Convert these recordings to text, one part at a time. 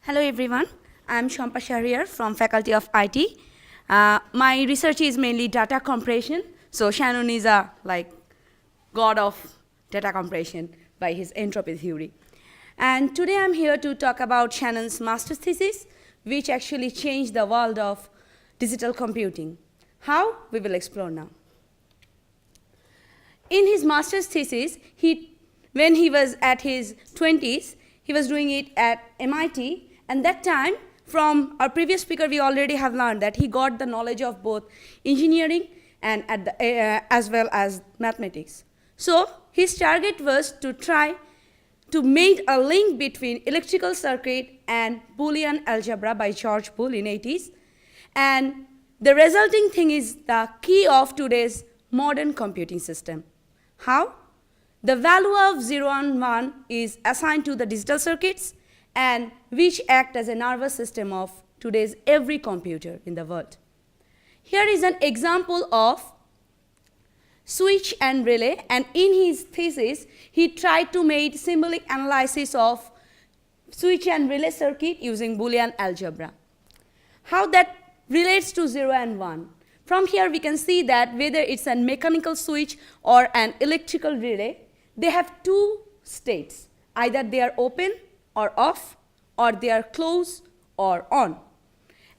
Hello everyone, I'm Shampa Shahriar from Faculty of IT. My research is mainly data compression, so Shannon is a god of data compression by his entropy theory. And today I'm here to talk about Shannon's master's thesis, which actually changed the world of digital computing. How? We will explore now. In his master's thesis, when he was at his 20s, he was doing it at MIT, and that time, from our previous speaker, we already have learned that he got the knowledge of both engineering and as well as mathematics. So his target was to try to make a link between electrical circuit and Boolean algebra by George Boole in 80s. And the resulting thing is the key of today's modern computing system. How? The value of 0 and 1 is assigned to the digital circuits, and which act as a nervous system of today's every computer in the world. Here is an example of switch and relay, and in his thesis, he tried to make symbolic analysis of switch and relay circuit using Boolean algebra. How that relates to 0 and 1. From here, we can see that whether it's a mechanical switch or an electrical relay, they have two states. Either they are open or off, or they are closed or on.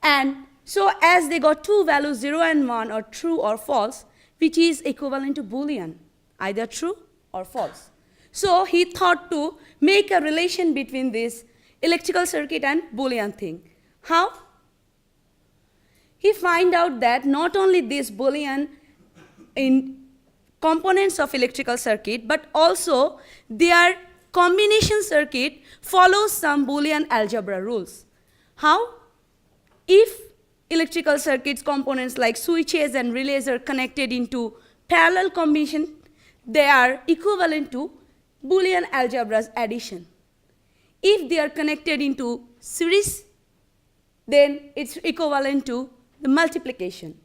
And so as they got two values, 0 and 1, or true or false, which is equivalent to Boolean, either true or false. So he thought to make a relation between this electrical circuit and Boolean thing. How? He find out that not only this Boolean in components of electrical circuit, but also their combination circuit follows some Boolean algebra rules. How? If electrical circuits components like switches and relays are connected into parallel combination, they are equivalent to Boolean algebra's addition. If they are connected into series, then it's equivalent to the multiplication.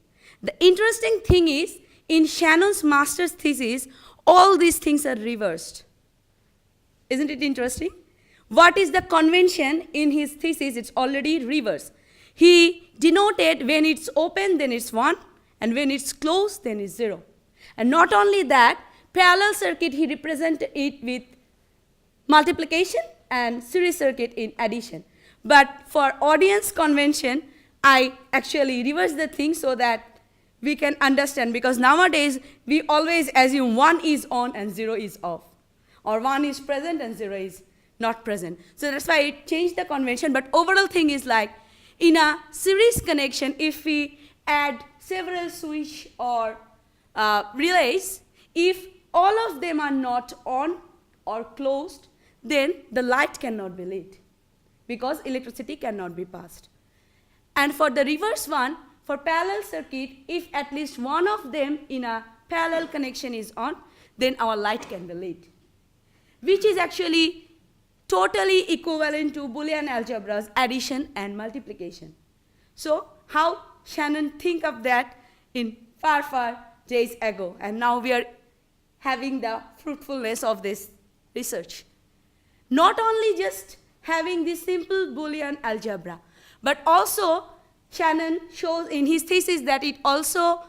The interesting thing is, in Shannon's master's thesis, all these things are reversed. Isn't it interesting? What is the convention in his thesis? It's already reversed. He denoted when it's open, then it's 1, and when it's closed, then it's 0. And not only that, parallel circuit, he represented it with multiplication and series circuit in addition. But for audience convention, I actually reversed the thing so that we can understand, because nowadays we always assume 1 is on and 0 is off, or 1 is present and 0 is not present. So that's why it changed the convention, but overall thing is like, in a series connection, if we add several switch or relays, if all of them are not on or closed, then the light cannot be lit, because electricity cannot be passed. And for the reverse one, for parallel circuit, if at least one of them in a parallel connection is on, then our light can be lit, which is actually totally equivalent to Boolean algebra's addition and multiplication. So how Shannon think of that in far, far days ago, and now we are having the fruitfulness of this research. Not only just having this simple Boolean algebra, but also Shannon shows in his thesis that it also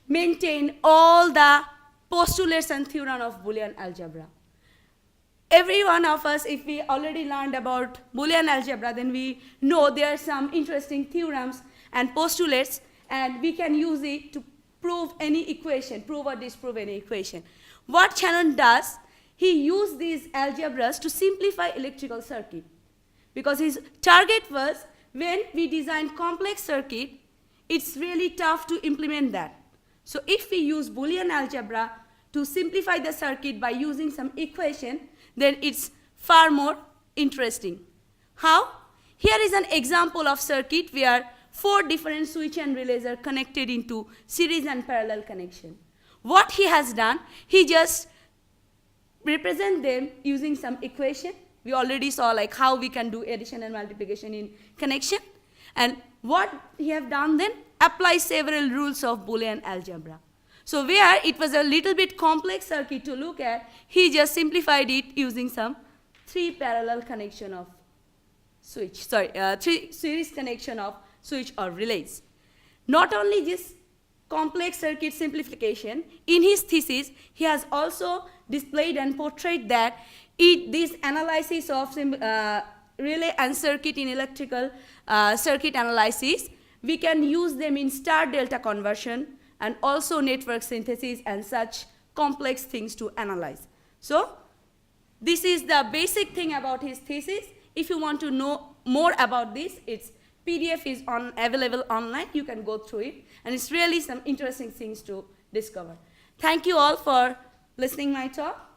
maintained all the postulates and theorem of Boolean algebra. Every one of us, if we already learned about Boolean algebra, then we know there are some interesting theorems and postulates, and we can use it to prove any equation, prove or disprove any equation. What Shannon does, he used these algebras to simplify electrical circuit, because his target was, when we design complex circuit, it's really tough to implement that. So if we use Boolean algebra to simplify the circuit by using some equation, then it's far more interesting. How? Here is an example of circuit where 4 different switch and relays are connected into series and parallel connection. What he has done, he just represent them using some equation. We already saw like how we can do addition and multiplication in connection. And what he have done then, apply several rules of Boolean algebra. So where it was a little bit complex circuit to look at, he just simplified it using some 3 parallel connection of three series connection of switch or relays. Not only this complex circuit simplification, in his thesis, he has also displayed and portrayed that this analysis of relay and circuit in electrical circuit analysis, we can use them in star-delta conversion and also network synthesis and such complex things to analyze. So this is the basic thing about his thesis. If you want to know more about this, its PDF is available online. You can go through it. And it's really some interesting things to discover. Thank you all for listening my talk.